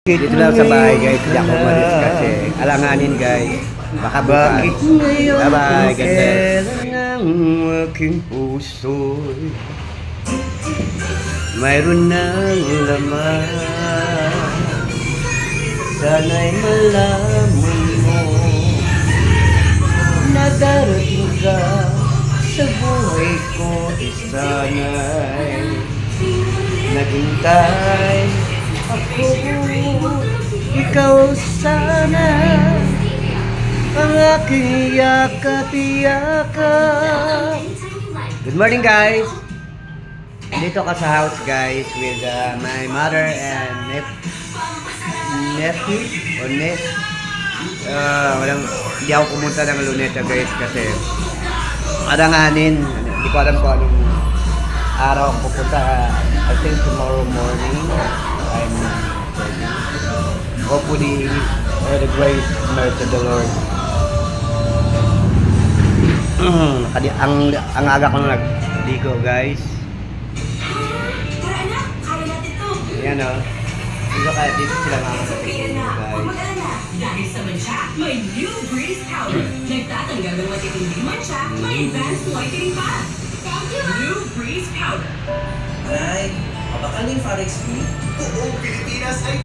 Dito lang sa bahay guys, hindi ako umalis kasi alanganin guys. Baka bukas. Bye-bye, God bless. Ng aking puso mayroon ng laman. Sana'y malaman mo na darating ka sa buhay ko. Sana'y naghintay ako, ikaw sana ang aking yakap-yakap. Good morning guys! Dito ka sa house guys with my mother and nephew or hindi ako pumunta ng Luneta guys kasi alanganin. Hindi ko alam kung anong araw ako pupunta. I think tomorrow morning. Hopefully, by the grace and mercy of the Lord. Ang aga ko na nagdigo, guys. Ayan o. Dito sila makakapagin, guys. Dahil sa mancha, may new Breeze Powder. Nagtatanggal ng matitinding mancha, may advanced whitening pa. New Breeze Powder. Ay, mabakaling Forex Fee? Oo, Pilipinas ay